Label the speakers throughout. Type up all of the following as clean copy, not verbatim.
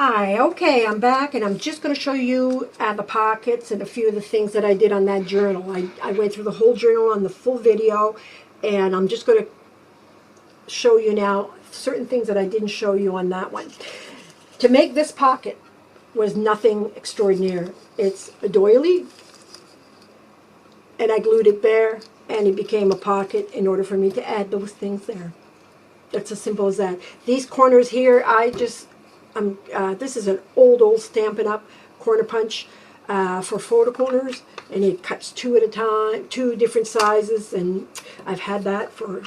Speaker 1: Hi, okay, I'm back and I'm just going to show you the pockets and a few of the things that I did on that journal. I went through the whole journal on the full video, and I'm just going to show you now certain things that I didn't show you on that one. To make this pocket was nothing extraordinary. It's a doily, and I glued it there, and it became a pocket in order for me to add those things there. That's as simple as that. These corners here, this is an old Stampin' Up! Corner punch for photo corners, and it cuts two at a time, two different sizes, and I've had that for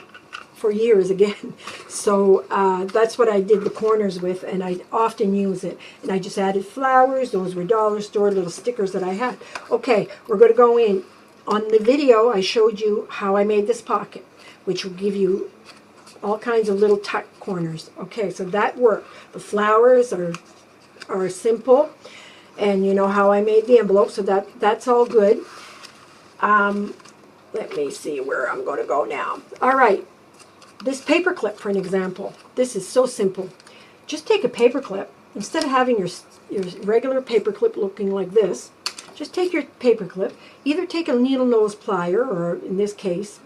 Speaker 1: years again. So that's what I did the corners with, and I often use it. And I just added flowers. Those were dollar store little stickers that I had. Okay, we're going to go in. On the video, I showed you how I made this pocket, which will give you all kinds of little tuck corners. Okay, so that worked. The flowers are simple, and you know how I made the envelope, so that's all good. Let me see where I'm going to go now. All right, this paper clip, for an example. This is so simple. Just take a paper clip. Instead of having your regular paper clip looking like this, just take your paper clip. Either take a needle nose plier, or in this case,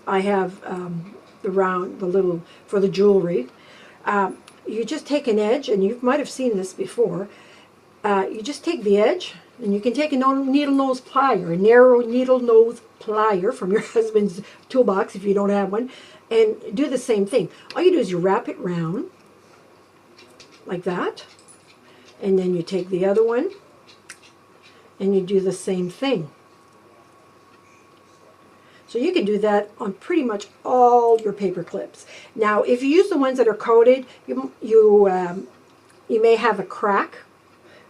Speaker 1: I have the little for the jewelry. You just take an edge, and you might have seen this before. You just take the edge, and you can take a needle nose plier, a narrow needle nose plier from your husband's toolbox if you don't have one, and do the same thing. All you do is you wrap it round like that, and then you take the other one, and you do the same thing. So you can do that on pretty much all your paper clips. Now, if you use the ones that are coated, you may have a crack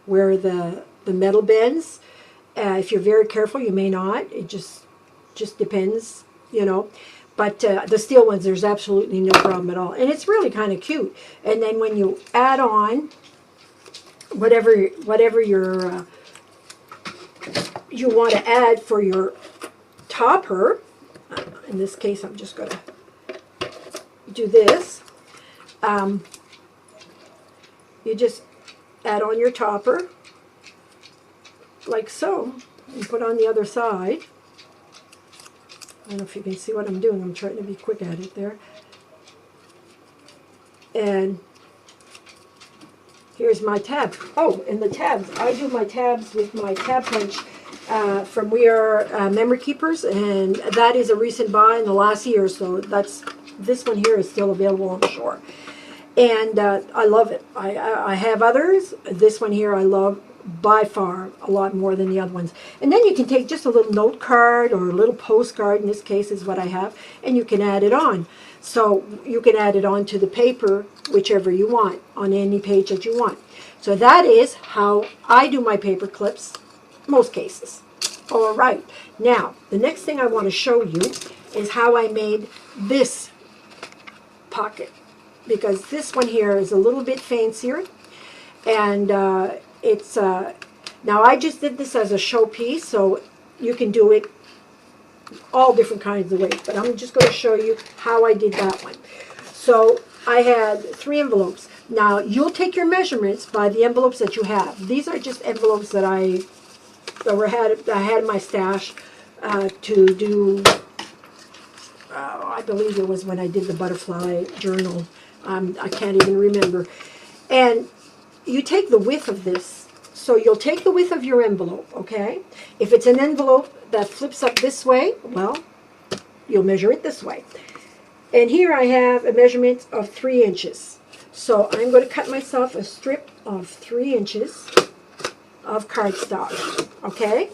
Speaker 1: where the metal bends. If you're very careful, you may not. It just depends, you know. But the steel ones, there's absolutely no problem at all. And it's really kind of cute. And then when you add on whatever you want to add for your topper, in this case, I'm just going to do this. You just add on your topper, like so, and put on the other side. I don't know if you can see what I'm doing. I'm trying to be quick at it there. And here's my tab. Oh, and the tabs. I do my tabs with my tab punch from We Are Memory Keepers, and that is a recent buy in the last year, so this one here is still available, I'm sure. And I love it. I have others. This one here I love by far a lot more than the other ones. And then you can take just a little note card or a little postcard, in this case is what I have, and you can add it on. So you can add it on to the paper, whichever you want, on any page that you want. So that is how I do my paper clips, most cases. All right, now the next thing I want to show you is how I made this pocket, because this one here is a little bit fancier, and it's now I just did this as a showpiece, so you can do it all different kinds of ways, but I'm just going to show you how I did that one. So I had 3 envelopes. Now you'll take your measurements by the envelopes that you have. These are just envelopes that I had in my stash to do. I believe it was when I did the butterfly journal. I can't even remember. And you take the width of this. So you'll take the width of your envelope, okay? If it's an envelope that flips up this way, well, you'll measure it this way. And here I have a measurement of 3 inches. So I'm going to cut myself a strip of 3 inches of cardstock, okay?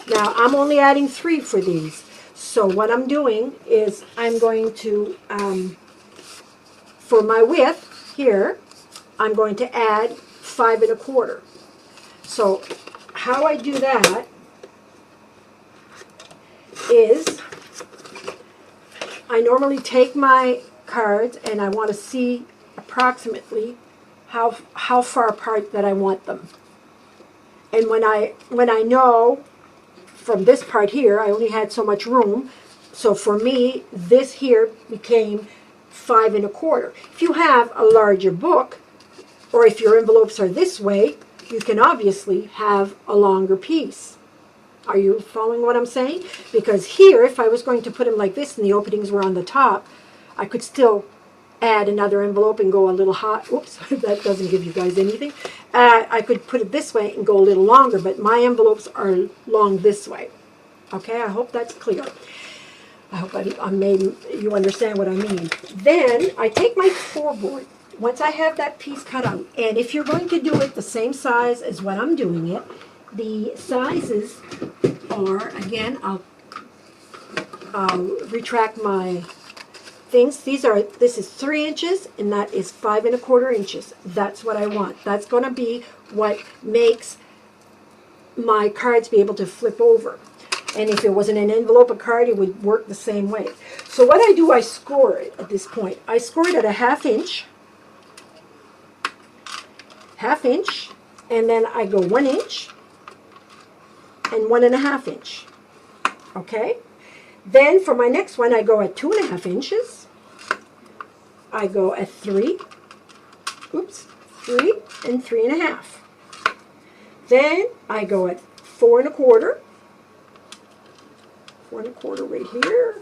Speaker 1: Now, I'm only adding 3 for these. So what I'm doing is I'm going to, for my width here, I'm going to add 5 1/4. So how I do that is I normally take my cards and I want to see approximately how far apart that I want them. And when I know from this part here, I only had so much room, so for me, this here became 5 1/4. If you have a larger book, or if your envelopes are this way, you can obviously have a longer piece. Are you following what I'm saying? Because here, if I was going to put them like this and the openings were on the top, I could still add another envelope and go a little high. Oops, that doesn't give you guys anything. I could put it this way and go a little longer, but my envelopes are long this way. Okay, I hope that's clear. I hope I made you understand what I mean. Then I take my four-board. Once I have that piece cut out, and if you're going to do it the same size as what I'm doing it, the sizes are, again, I'll retract my things. This is 3 inches, and that is 5 1/4 inches. That's what I want. That's going to be what makes my cards be able to flip over. And if it wasn't an envelope, a card, it would work the same way. So what I do, I score it at this point. I score it at a 1/2 inch, and then I go 1 inch and 1 1/2 inch. Okay? Then for my next one, I go at 2 1/2 inches. I go at 3 and 3 1/2. Then I go at 4 1/4. 4 1/4 right here.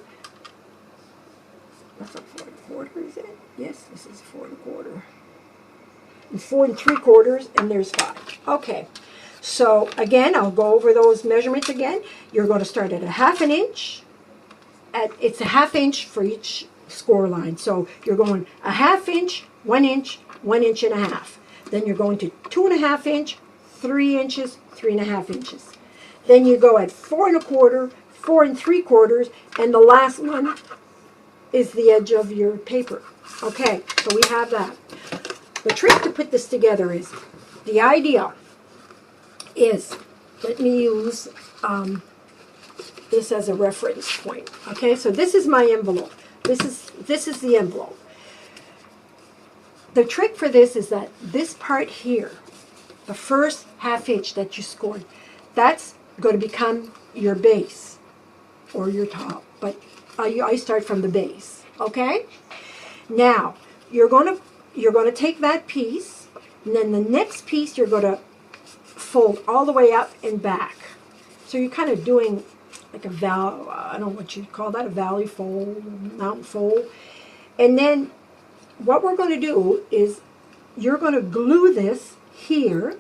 Speaker 1: That's not 4 1/4, is it? Yes, this is 4 1/4. And 4 3/4, and there's 5. Okay. So again, I'll go over those measurements again. You're going to start at a 1/2 inch. It's a 1/2 inch for each score line. So you're going a 1/2 inch, 1 inch, 1 inch and a half. Then you're going to 2 1/2 inch, 3 inches, 3 1/2 inches. Then you go at 4 1/4, 4 3/4, and the last one is the edge of your paper. Okay, so we have that. The trick to put this together is, the idea is, let me use this as a reference point. Okay, so this is my envelope. This is the envelope. The trick for this is that this part here, the first 1/2 inch that you scored, that's going to become your base or your top. But I start from the base. Okay. Now you're going to take that piece, and then the next piece you're going to fold all the way up and back. So you're kind of doing like a I don't know what you call that, a valley fold, mountain fold. And then what we're going to do is you're going to glue this here,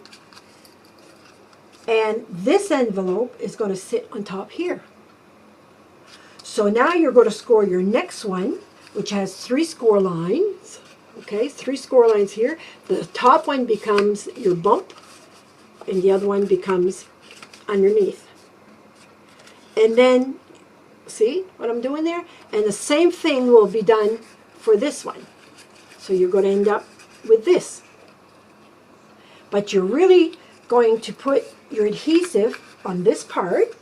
Speaker 1: and this envelope is going to sit on top here. So now you're going to score your next one, which has 3 score lines. Okay, 3 score lines here. The top one becomes your bump, and the other one becomes underneath. And then, see what I'm doing there? And the same thing will be done for this one. So you're going to end up with this. But you're really going to put your adhesive on this part.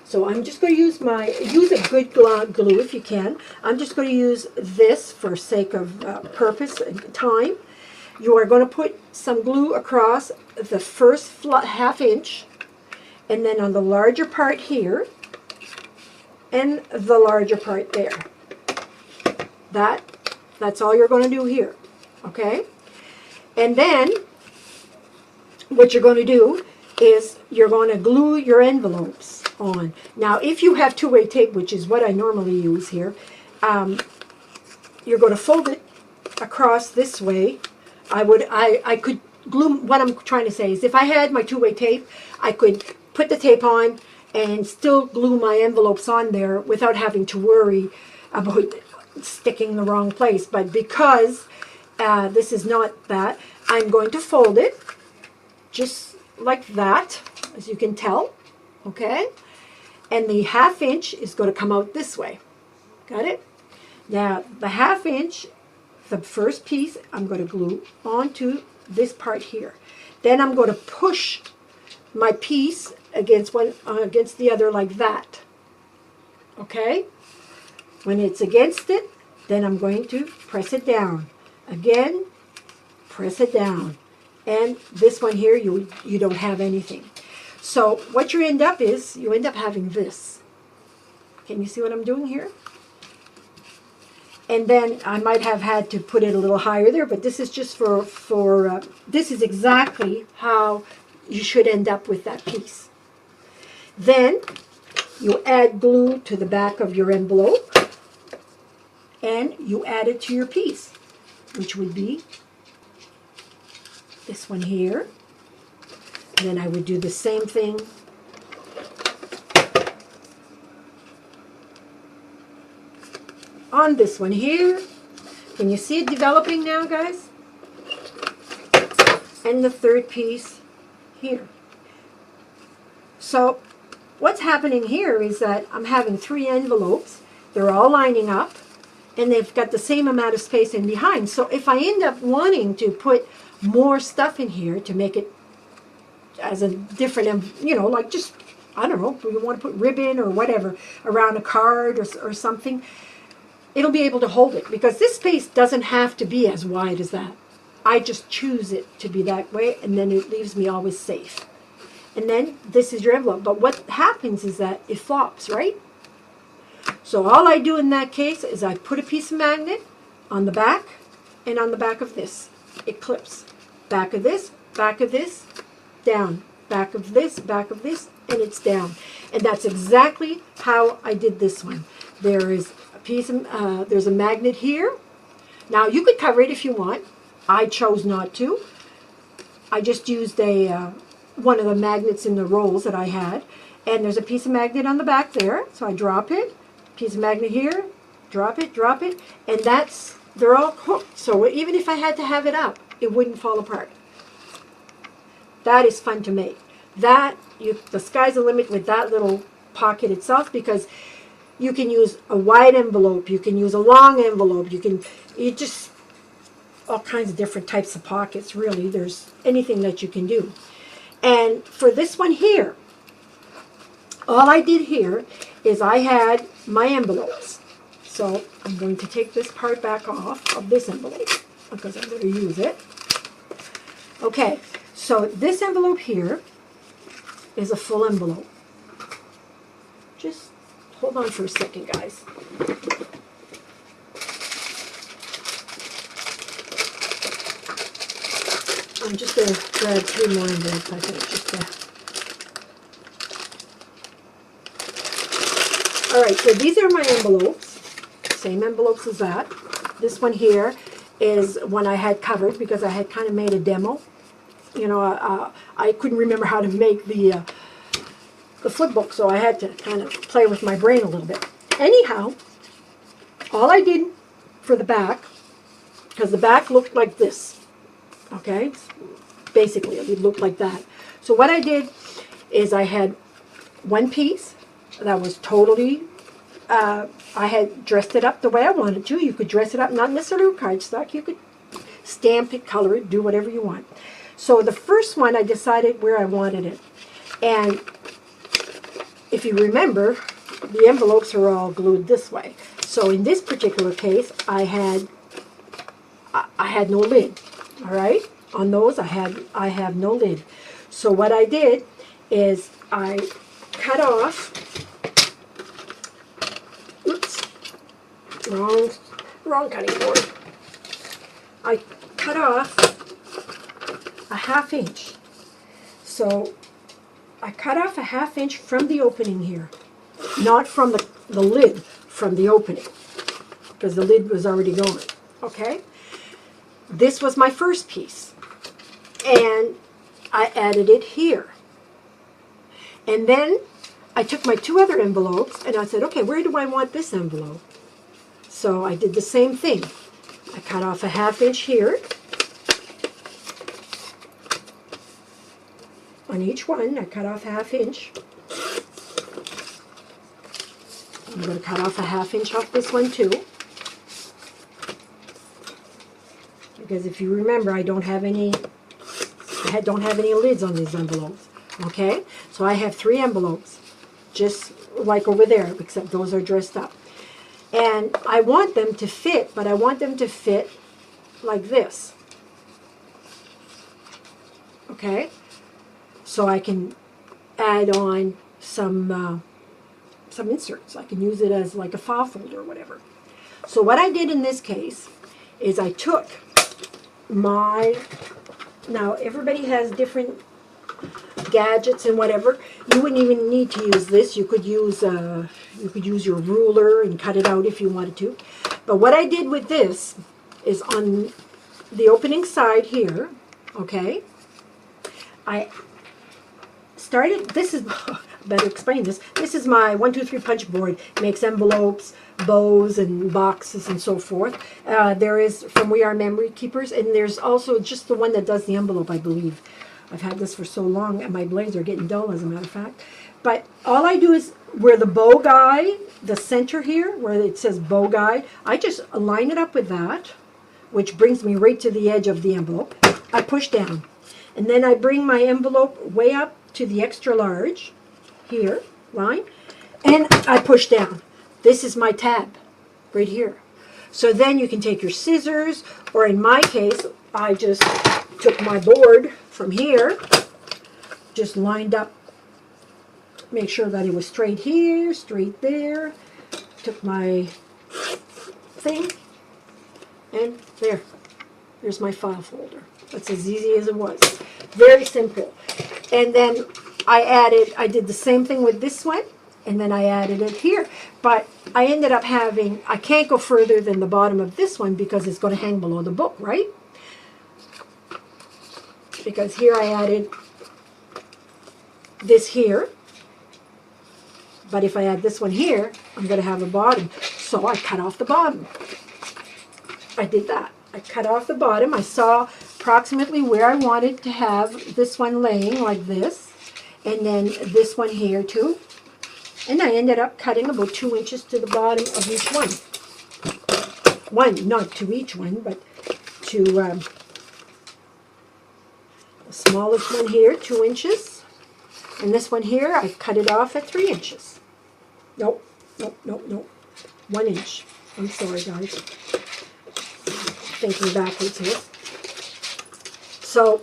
Speaker 1: So I'm just going to use a good glue if you can. I'm just going to use this for sake of purpose and time. You are going to put some glue across the first 1/2 inch, and then on the larger part here, and the larger part there. That's all you're going to do here. Okay? And then what you're going to do is you're going to glue your envelopes on. Now, if you have two-way tape, which is what I normally use here, you're going to fold it across this way. I could glue, what I'm trying to say is if I had my two-way tape, I could put the tape on and still glue my envelopes on there without having to worry about sticking the wrong place. But because this is not that, I'm going to fold it just like that, as you can tell, okay? And the 1/2 inch is going to come out this way. Got it? Now, the 1/2 inch, the first piece, I'm going to glue onto this part here. Then I'm going to push my piece against the other like that. Okay? When it's against it, then I'm going to press it down. Again, press it down. And this one here, you don't have anything. So what you end up having this. Can you see what I'm doing here? And then I might have had to put it a little higher there, but this is just this is exactly how you should end up with that piece. Then you add glue to the back of your envelope, and you add it to your piece, which would be this one here. And then I would do the same thing on this one here. Can you see it developing now, guys? And the third piece here. So what's happening here is that I'm having 3 envelopes. They're all lining up, and they've got the same amount of space in behind. So if I end up wanting to put more stuff in here to make it as a different, like just, I don't know, you want to put ribbon or whatever around a card or something, it'll be able to hold it, because this space doesn't have to be as wide as that. I just choose it to be that way, and then it leaves me always safe. And then this is your envelope. But what happens is that it flops, right? So all I do in that case is I put a piece of magnet on the back and on the back of this. It clips. Back of this, down. Back of this, and it's down. And that's exactly how I did this one. There is a piece of, there's a magnet here. Now you could cover it if you want. I chose not to. I just used one of the magnets in the rolls that I had, and there's a piece of magnet on the back there, so I drop it, piece of magnet here, drop it, and they're all hooked, so even if I had to have it up, it wouldn't fall apart. That is fun to make. The sky's the limit with that little pocket itself, because you can use a wide envelope, you can use a long envelope, all kinds of different types of pockets, really. There's anything that you can do. And for this one here, all I did here is I had my envelopes. So I'm going to take this part back off of this envelope, because I'm going to use it. Okay, so this envelope here is a full envelope. Just hold on for a second, guys. I'm just going to grab 3 more envelopes, I think, All right, so these are my envelopes, same envelopes as that. This one here is one I had covered because I had kind of made a demo. I couldn't remember how to make the flip book, so I had to kind of play with my brain a little bit. Anyhow, all I did for the back, because the back looked like this, okay? Basically, it looked like that. So what I did is I had one piece that was totally, I had dressed it up the way I wanted to. You could dress it up, not necessarily with cardstock. You could stamp it, color it, do whatever you want. So the first one, I decided where I wanted it. And if you remember, the envelopes are all glued this way. So in this particular case, I had no lid, all right? On those, I have no lid. So what I did is I cut off, oops, wrong cutting board. I cut off a 1/2 inch. So I cut off a 1/2 inch from the opening here, not from the lid, from the opening, because the lid was already going, okay? This was my first piece, and I added it here. And then I took my 2 other envelopes, and I said, okay, where do I want this envelope? So I did the same thing. I cut off a 1/2 inch here. On each one, I cut off a 1/2 inch. I'm going to cut off a 1/2 inch off this one too. Because if you remember, I don't have any lids on these envelopes. Okay? So I have 3 envelopes, just like over there, except those are dressed up. And I want them to fit, but I want them to fit like this. Okay? So I can add on some inserts. I can use it as like a file folder or whatever. So what I did in this case is I took my, now everybody has different gadgets and whatever. You wouldn't even need to use this. You could use your ruler and cut it out if you wanted to. But what I did with this is on the opening side here, okay, I started, this is, better explain this. This is my 1, 2, 3 punch board. It makes envelopes, bows, and boxes, and so forth. There is from We Are Memory Keepers, and there's also just the one that does the envelope, I believe. I've had this for so long, and my blades are getting dull, as a matter of fact. But all I do is, where the bow guide, the center here, where it says bow guide, I just line it up with that, which brings me right to the edge of the envelope. I push down. And then I bring my envelope way up to the extra large, here, line, and I push down. This is my tab, right here. So then you can take your scissors, or in my case, I just took my board from here, just lined up, make sure that it was straight here, straight there, took my thing, and there's my file folder. That's as easy as it was. Very simple. And then I did the same thing with this one, and then I added it here. But I ended up having, I can't go further than the bottom of this one because it's going to hang below the book, right? Because here I added this here. But if I add this one here, I'm going to have a bottom. So I cut off the bottom. I did that. I cut off the bottom. I saw approximately where I wanted to have this one laying like this. And then this one here too. And I ended up cutting about 2 inches to the bottom of each one. One, not to each one, but to the smallest one here, 2 inches. And this one here, I cut it off at 3 inches. Nope. 1 inch. I'm sorry, guys. Thinking backwards here. So,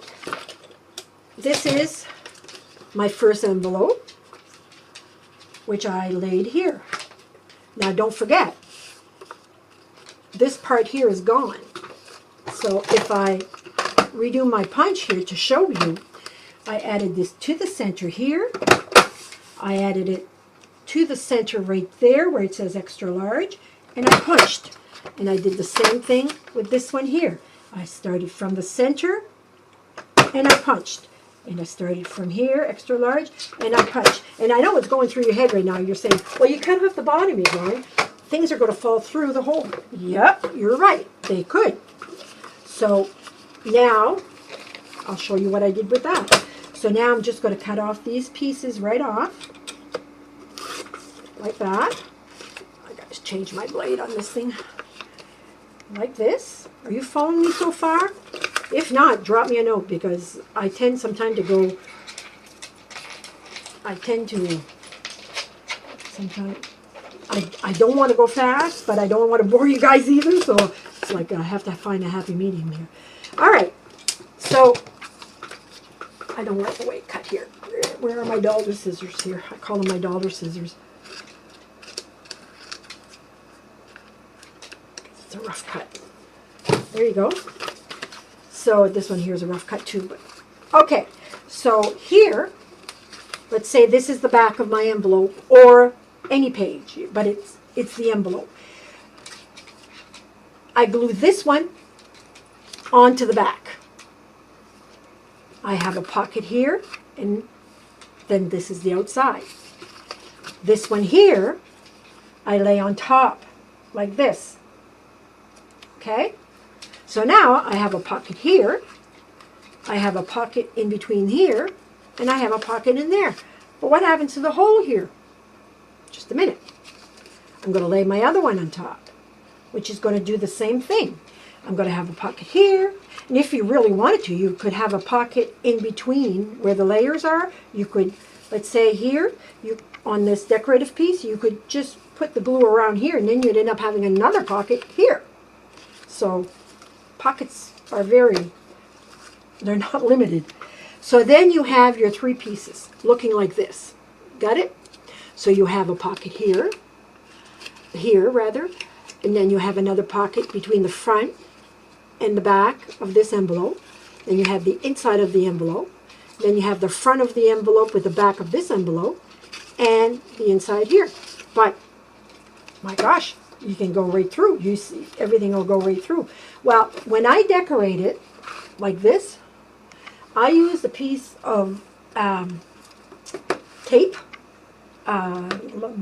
Speaker 1: this is my first envelope, which I laid here. Now, don't forget, this part here is gone. So, if I redo my punch here to show you, I added this to the center here. I added it to the center right there where it says extra large, and I punched. And I did the same thing with this one here. I started from the center, and I punched. And I started from here, extra large, and I punched. And I know what's going through your head right now. You're saying, well, you cut off the bottom, Yvonne. Things are going to fall through the hole. Yep, you're right. They could. So now, I'll show you what I did with that. So now I'm just going to cut off these pieces right off. Like that. I got to change my blade on this thing. Like this. Are you following me so far? If not, drop me a note, because I tend sometimes to go, I don't want to go fast, but I don't want to bore you guys either, so it's like I have to find a happy medium here. Alright, so I don't like the way it cut here. Where are my dollar scissors here? I call them my dollar scissors. It's a rough cut. There you go. So this one here is a rough cut too. But okay, so here, let's say this is the back of my envelope, or any page, but it's the envelope. I glue this one onto the back. I have a pocket here, and then this is the outside. This one here, I lay on top, like this. Okay? So now I have a pocket here, I have a pocket in between here, and I have a pocket in there. But what happens to the hole here? Just a minute. I'm going to lay my other one on top, which is going to do the same thing. I'm going to have a pocket here, and if you really wanted to, you could have a pocket in between where the layers are. You could, let's say here, on this decorative piece, you could just put the glue around here, and then you'd end up having another pocket here. So pockets are they're not limited. So then you have your 3 pieces looking like this. Got it? So you have a pocket here, rather, and then you have another pocket between the front and the back of this envelope. Then you have the inside of the envelope. Then you have the front of the envelope with the back of this envelope and the inside here. But my gosh, you can go right through. You see, everything will go right through. Well, when I decorate it like this, I use a piece of tape, not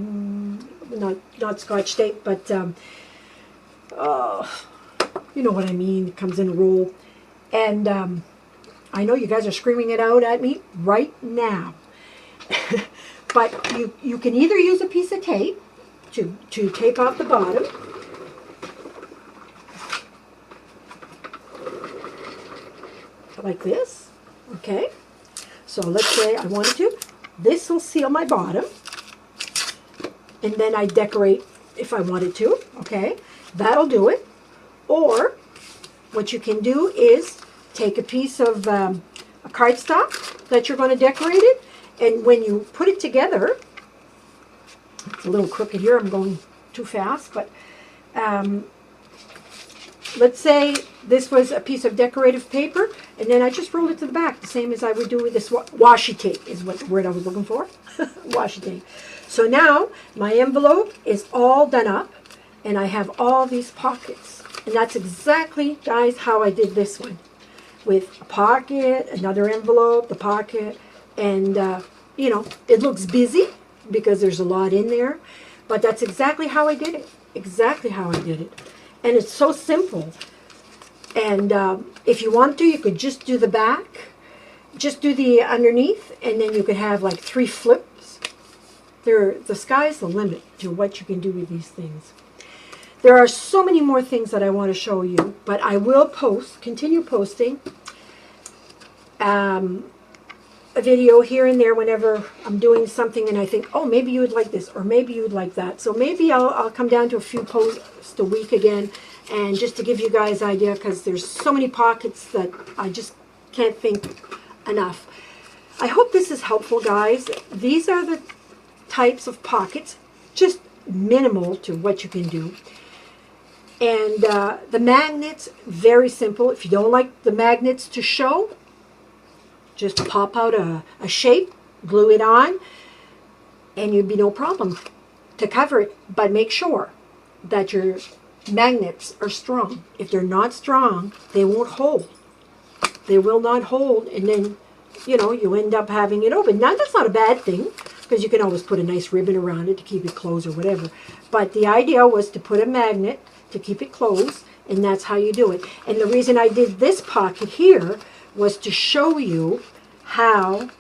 Speaker 1: Scotch tape, but you know what I mean. It comes in a roll, and I know you guys are screaming it out at me right now, but you can either use a piece of tape to tape off the bottom, like this. Okay, so let's say I wanted to. This will seal my bottom, and then I decorate if I wanted to. Okay, that'll do it. Or what you can do is take a piece of a cardstock that you're going to decorate it, and when you put it together, it's a little crooked here, I'm going too fast, but let's say this was a piece of decorative paper, and then I just rolled it to the back, the same as I would do with this washi tape, is what the word I was looking for. Washi tape. So now my envelope is all done up, and I have all these pockets. And that's exactly, guys, how I did this one. With a pocket, another envelope, the pocket, and, you know, it looks busy because there's a lot in there. But that's exactly how I did it. Exactly how I did it. And it's so simple. And if you want to, you could just do the back. Just do the underneath, and then you could have like 3 flips. The sky's the limit to what you can do with these things. There are so many more things that I want to show you, but I will continue posting a video here and there whenever I'm doing something and I think, oh, maybe you would like this, or maybe you would like that. So maybe I'll come down to a few posts a week again, and just to give you guys an idea, because there's so many pockets that I just can't think enough. I hope this is helpful, guys. These are the types of pockets, just minimal to what you can do. And the magnets, very simple. If you don't like the magnets to show, just pop out a shape, glue it on, and you'd be no problem to cover it. But make sure that your magnets are strong. If they're not strong, they won't hold. They will not hold, and then, you know, you end up having it open. Now, that's not a bad thing, because you can always put a nice ribbon around it to keep it closed or whatever. But the idea was to put a magnet to keep it closed, and that's how you do it. And the reason I did this pocket here was to show you how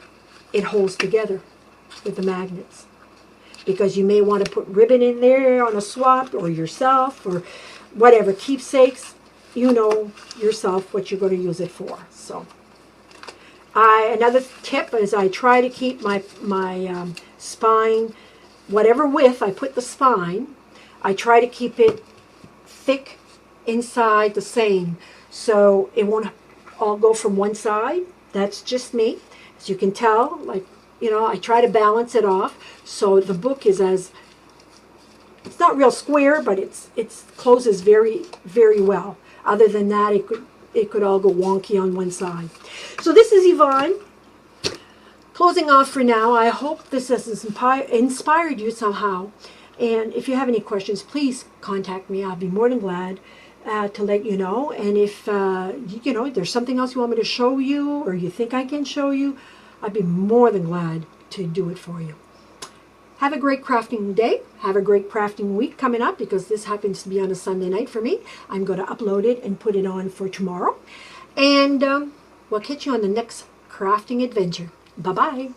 Speaker 1: it holds together with the magnets. Because you may want to put ribbon in there on a swap, or yourself, or whatever, keepsakes. You know yourself what you're going to use it for. So another tip is I try to keep my spine, whatever width I put the spine, I try to keep it thick inside the same, so it won't all go from one side. That's just me. As you can tell, like, you know, I try to balance it off so the book is it's not real square, but it closes very, very well. Other than that, it could all go wonky on one side. So this is Yvonne closing off for now. I hope this has inspired you somehow. And if you have any questions, please contact me. I'll be more than glad to let you know. And if, you know, there's something else you want me to show you, or you think I can show you, I'd be more than glad to do it for you. Have a great crafting day. Have a great crafting week coming up, because this happens to be on a Sunday night for me. I'm going to upload it and put it on for tomorrow. And we'll catch you on the next crafting adventure. Bye-bye.